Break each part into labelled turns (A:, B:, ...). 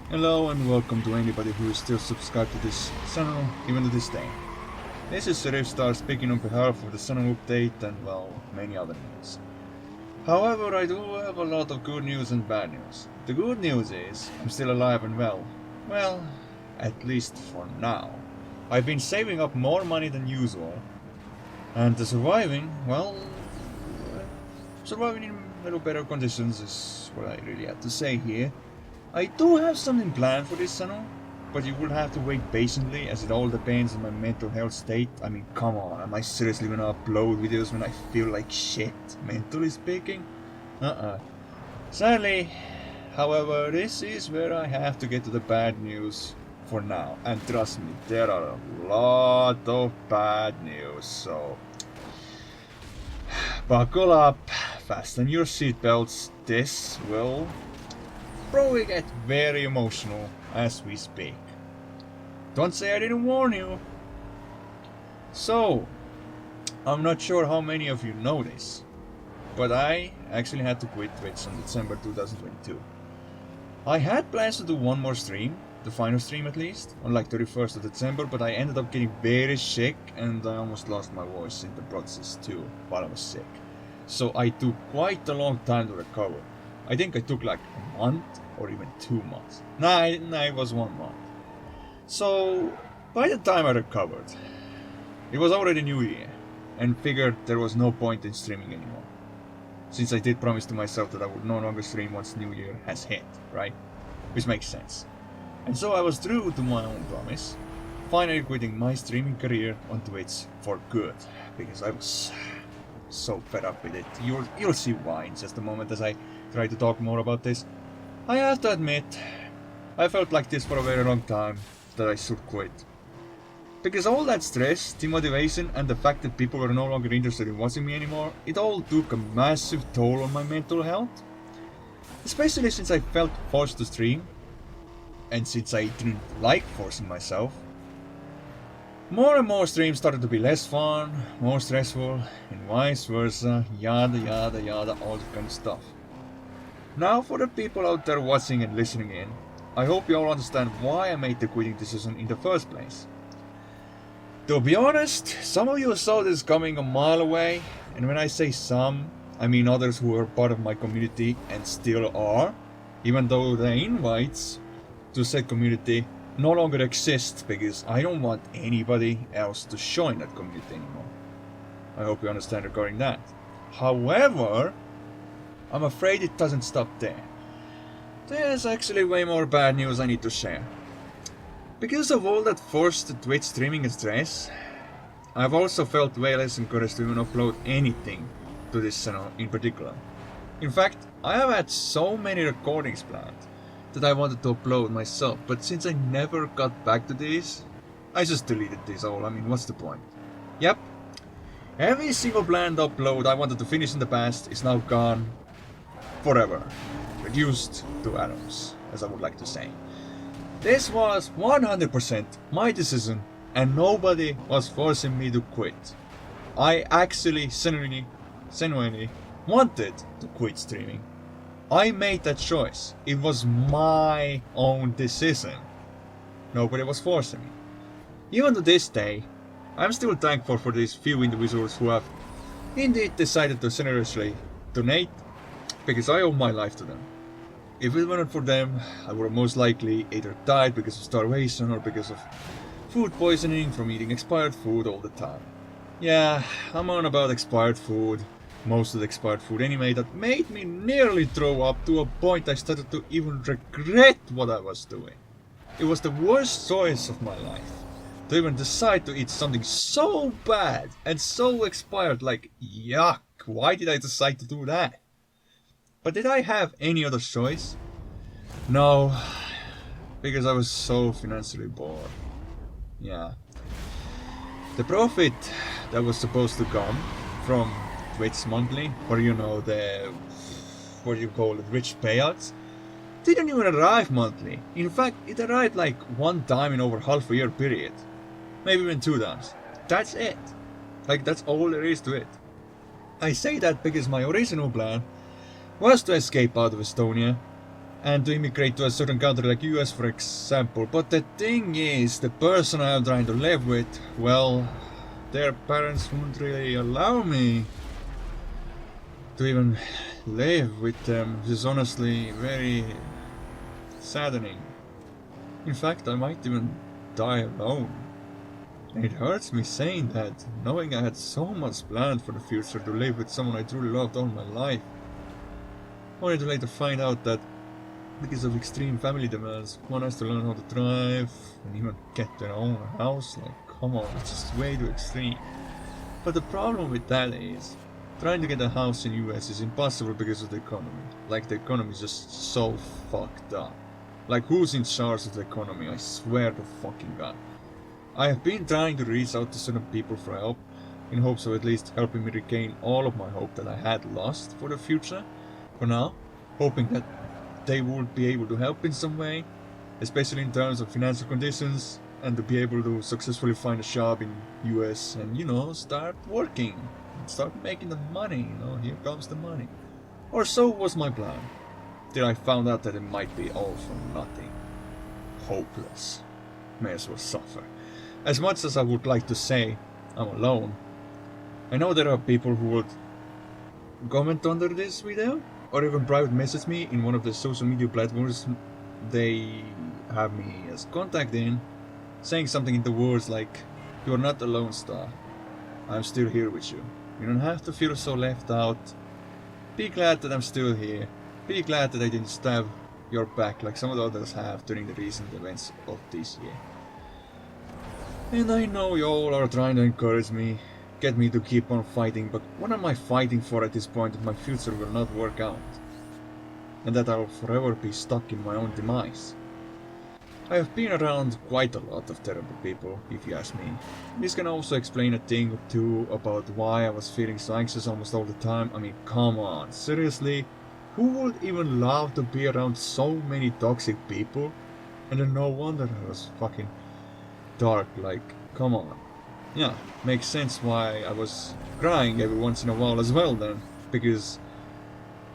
A: Hello and welcome to anybody who is still subscribed to this channel even to this day. This is Star speaking on behalf of the channel update and well, many other news. However, I do have a lot of good news and bad news. The good news is I'm still alive and well. Well, at least for now. I've been saving up more money than usual. And surviving, well, surviving in a little better conditions is what I really have to say here. I do have something planned for this channel, but you will have to wait patiently as it all depends on my mental health state. I mean, come on, am I seriously gonna upload videos when I feel like shit, mentally speaking? Sadly, however, this is where I have to get to the bad news for now. And trust me, there are a lot of bad news, so buckle up, fasten your seatbelts, this will probably get very emotional as we speak. Don't say I didn't warn you. So, I'm not sure how many of you know this, but I actually had to quit Twitch on December 2022. I had plans to do one more stream, the final stream at least, on like 31st of December, but I ended up getting very sick and I almost lost my voice in the process too while I was sick. So I took quite a long time to recover. I think I took like a month or even 2 months. Nah, it was 1 month. So by the time I recovered, it was already New Year and figured there was no point in streaming anymore. Since I did promise to myself that I would no longer stream once New Year has hit, right? Which makes sense. And so I was true to my own promise, finally quitting my streaming career on Twitch for good, because I was so fed up with it. You'll see why in just a moment as I try to talk more about this. I have to admit, I felt like this for a very long time, that I should quit. Because all that stress, demotivation and the fact that people were no longer interested in watching me anymore, it all took a massive toll on my mental health. Especially since I felt forced to stream, and since I didn't like forcing myself. More and more streams started to be less fun, more stressful, and vice versa, yada yada yada, all that kind of stuff. Now for the people out there watching and listening in, I hope you all understand why I made the quitting decision in the first place. To be honest, some of you saw this coming a mile away, and when I say some, I mean others who are part of my community and still are, even though the invites to said community no longer exist because I don't want anybody else to join that community anymore. I hope you understand regarding that. However, I'm afraid it doesn't stop there. There's actually way more bad news I need to share. Because of all that forced Twitch streaming and stress, I've also felt way less encouraged to even upload anything to this channel in particular. In fact, I have had so many recordings planned that I wanted to upload myself, but since I never got back to these, I just deleted these all. I mean, what's the point? Yep, every single planned upload I wanted to finish in the past is now gone forever, reduced to atoms, as I would like to say. This was 100% my decision and nobody was forcing me to quit. I actually genuinely wanted to quit streaming. I made that choice. It was my own decision. Nobody was forcing me. Even to this day, I'm still thankful for these few individuals who have indeed decided to generously donate, because I owe my life to them. If it weren't for them, I would have most likely either died because of starvation or because of food poisoning from eating expired food all the time. Yeah, I'm on about expired food. Most of the expired food anyway, that made me nearly throw up to a point I started to even regret what I was doing. It was the worst choice of my life, to even decide to eat something so bad and so expired, like yuck, why did I decide to do that? But did I have any other choice? No, because I was so financially bored. Yeah. The profit that was supposed to come from Twitch monthly, or you know, the, what do you call it, rich payouts, didn't even arrive monthly. In fact, it arrived like one time in over half a year period. Maybe even 2 times. That's it. Like, that's all there is to it. I say that because my original plan was to escape out of Estonia and to immigrate to a certain country like US for example. But the thing is, the person I'm trying to live with, well, their parents wouldn't really allow me to even live with them, which is honestly very saddening. In fact, I might even die alone. And it hurts me saying that, knowing I had so much planned for the future to live with someone I truly loved all my life. Only to later find out that because of extreme family demands, one has to learn how to drive and even get their own house. Like, come on, it's just way too extreme. But the problem with that is, trying to get a house in US is impossible because of the economy. Like, the economy is just so fucked up. Like, who's in charge of the economy? I swear to fucking God. I have been trying to reach out to certain people for help, in hopes of at least helping me regain all of my hope that I had lost for the future. For now, hoping that they would be able to help in some way, especially in terms of financial conditions, and to be able to successfully find a job in US and, you know, start working, start making the money, you know, here comes the money. Or so was my plan, till I found out that it might be all for nothing. Hopeless. May as well suffer. As much as I would like to say I'm alone, I know there are people who would comment under this video, or even private message me in one of the social media platforms they have me as contact in, saying something in the words like, "You're not alone, Star. I'm still here with you. You don't have to feel so left out. Be glad that I'm still here. Be glad that I didn't stab your back like some of the others have during the recent events of this year." And I know you all are trying to encourage me, get me to keep on fighting, but what am I fighting for at this point if my future will not work out? And that I'll forever be stuck in my own demise? I have been around quite a lot of terrible people, if you ask me. This can also explain a thing or two about why I was feeling so anxious almost all the time. I mean, come on, seriously? Who would even love to be around so many toxic people? And then no wonder I was fucking dark, like, come on. Yeah, makes sense why I was crying every once in a while as well then, because,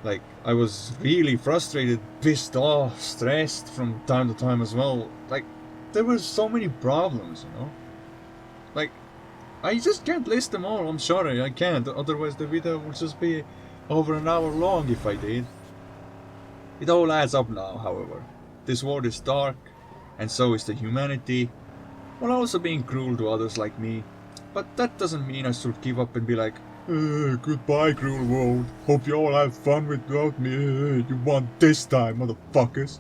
A: like, I was really frustrated, pissed off, stressed from time to time as well. Like, there were so many problems, you know? Like, I just can't list them all, I'm sorry, I can't, otherwise the video would just be over an hour long if I did. It all adds up now, however. This world is dark, and so is the humanity, while also being cruel to others like me. But that doesn't mean I should give up and be like, goodbye cruel world, hope you all have fun without me, you won this time, motherfuckers.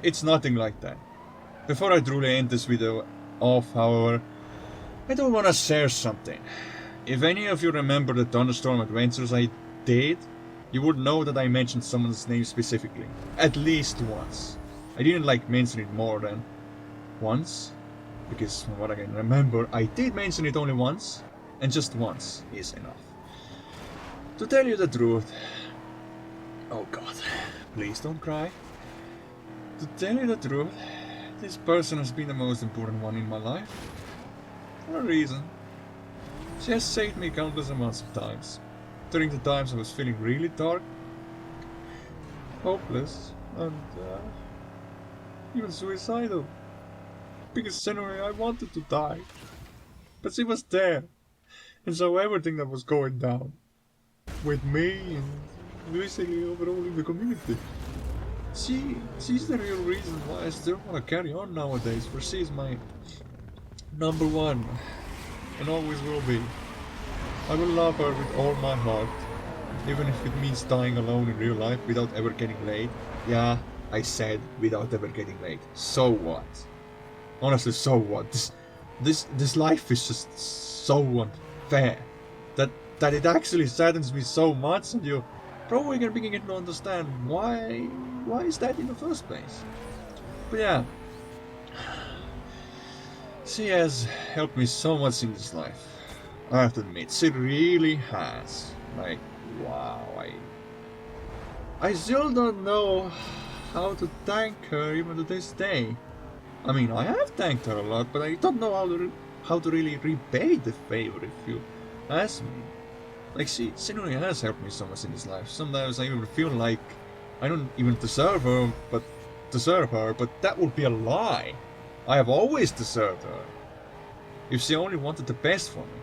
A: It's nothing like that. Before I truly end this video off, however, I do want to share something. If any of you remember the Thunderstorm adventures I did, you would know that I mentioned someone's name specifically. At least once. I didn't like mention it more than once, because from what I can remember, I did mention it only once, and just once is enough. To tell you the truth, oh god, please don't cry. To tell you the truth, this person has been the most important one in my life. For a reason. She has saved me countless amounts of times. During the times I was feeling really dark, hopeless, and even suicidal. Because generally I wanted to die. But she was there. And so everything that was going down with me and basically overall in the community, she's the real reason why I still want to carry on nowadays, for she's my number one and always will be. I will love her with all my heart, even if it means dying alone in real life without ever getting laid. Yeah, I said without ever getting laid. So what? Honestly, so what? This life is just so unfair that it actually saddens me so much, and you're probably gonna begin to understand why is that in the first place. But yeah, she has helped me so much in this life. I have to admit, she really has. Like, wow, I still don't know how to thank her even to this day. I mean, I have thanked her a lot, but I don't know how to really repay the favor, if you ask me. Like, she really has helped me so much in this life. Sometimes I even feel like I don't even deserve her, but that would be a lie. I have always deserved her. If she only wanted the best for me.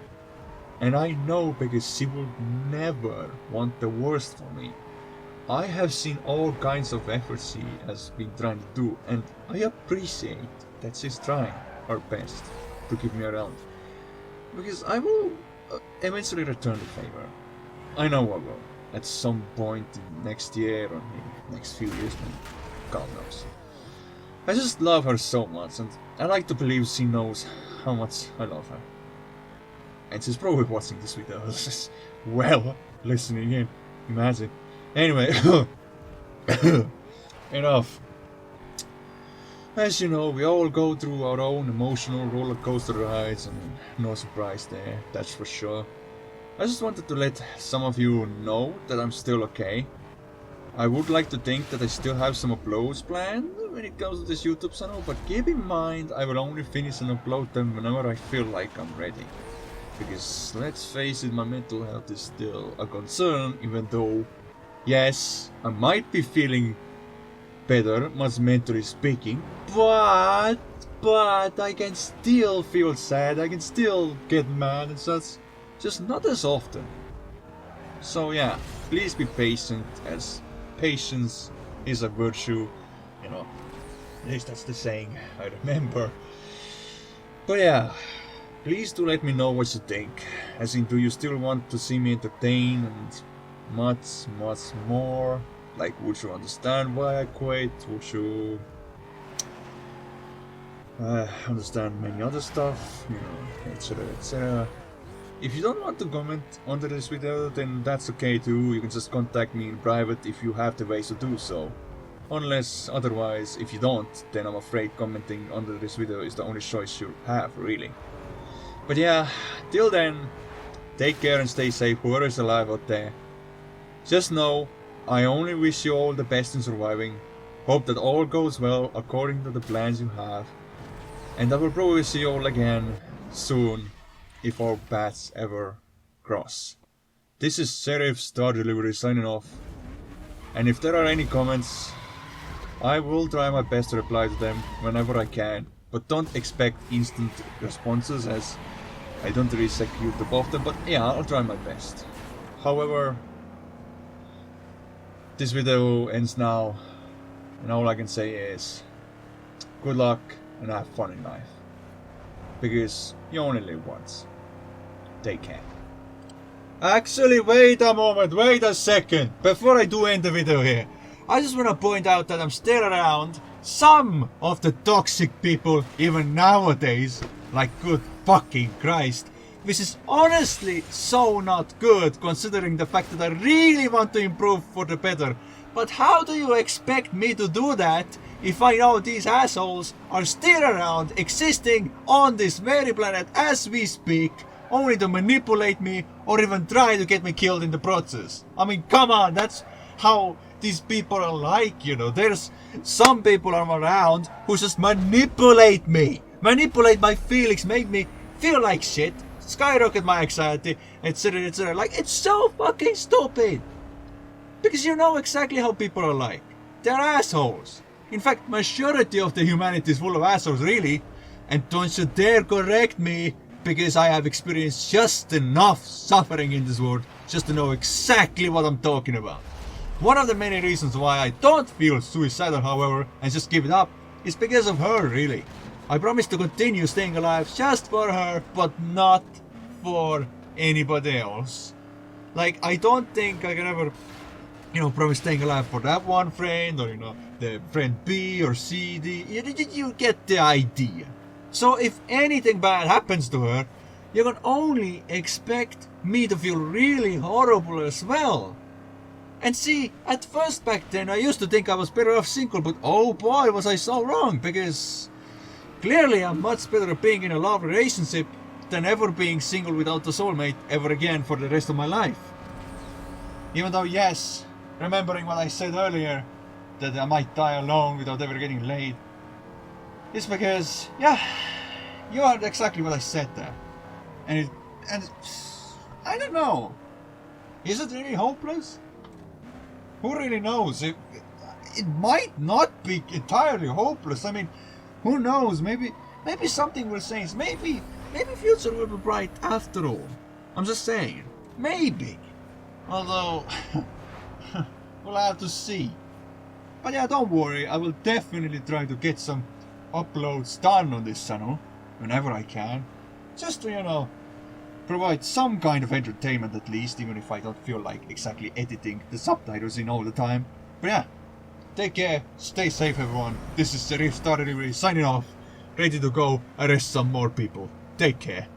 A: And I know because she would never want the worst for me. I have seen all kinds of efforts she has been trying to do, and I appreciate that she's trying her best to keep me around. Because I will eventually return the favor. I know I will. At some point next year or maybe next few years, God knows. I just love her so much, and I like to believe she knows how much I love her. And she's probably watching this video as well, listening in. Imagine. Anyway, enough. As you know, we all go through our own emotional roller coaster rides, and no surprise there, that's for sure. I just wanted to let some of you know that I'm still okay. I would like to think that I still have some uploads planned when it comes to this YouTube channel, but keep in mind I will only finish and upload them whenever I feel like I'm ready. Because let's face it, my mental health is still a concern, even though, yes, I might be feeling better, much mentally speaking, but I can still feel sad, I can still get mad and such, just not as often. So yeah, please be patient, as patience is a virtue, you know, at least that's the saying I remember. But yeah, please do let me know what you think, as in, do you still want to see me entertain and much more? Like, would you understand why I quit? Would you understand many other stuff, you know, etc, etc. If you don't want to comment under this video, then that's okay too. You can just contact me in private if you have the ways to do so. Unless otherwise, if you don't, then I'm afraid commenting under this video is the only choice you have, really. But yeah, till then, take care and stay safe, whoever is alive out there. Just know, I only wish you all the best in surviving. Hope that all goes well according to the plans you have. And I will probably see you all again soon, if our paths ever cross. This is Sheriff Star Delivery signing off. And if there are any comments, I will try my best to reply to them whenever I can. But don't expect instant responses, as I don't really check YouTube often, but yeah, I'll try my best. However, this video ends now, and all I can say is good luck and have fun in life. Because you only live once. Take care. Actually, wait a moment, wait a second. Before I do end the video here, I just want to point out that I'm still around some of the toxic people, even nowadays. Like, good fucking Christ. Which is honestly so not good, considering the fact that I really want to improve for the better. But how do you expect me to do that if I know these assholes are still around, existing on this very planet as we speak, only to manipulate me or even try to get me killed in the process? I mean, come on, that's how these people are like, you know. There's some people I'm around who just manipulate me, manipulate my feelings, make me feel like shit, skyrocket my anxiety, etc, etc. Like, it's so fucking stupid. Because you know exactly how people are like. They're assholes. In fact, majority of the humanity is full of assholes, really. And don't you dare correct me, because I have experienced just enough suffering in this world just to know exactly what I'm talking about. One of the many reasons why I don't feel suicidal, however, and just give it up, is because of her, really. I promise to continue staying alive just for her, but not for anybody else. Like, I don't think I can ever, you know, promise staying alive for that one friend, or, you know, the friend B or C, D. You get the idea. So if anything bad happens to her, you can only expect me to feel really horrible as well. And see, at first back then I used to think I was better off single, but oh boy was I so wrong, because clearly I'm much better at being in a love relationship than ever being single without a soulmate ever again for the rest of my life. Even though, yes, remembering what I said earlier, that I might die alone without ever getting laid, it's because, yeah, you heard exactly what I said there. And I don't know, is it really hopeless? who really knows? It might not be entirely hopeless. I mean, who knows? Maybe something will change. Maybe future will be bright after all. I'm just saying. Maybe. Although, we'll have to see. But yeah, don't worry. I will definitely try to get some uploads done on this channel whenever I can. Just to, you know, provide some kind of entertainment at least, even if I don't feel like exactly editing the subtitles in all the time. But yeah, take care, stay safe everyone. This is Serif Star Delivery signing off, ready to go arrest some more people. Take care.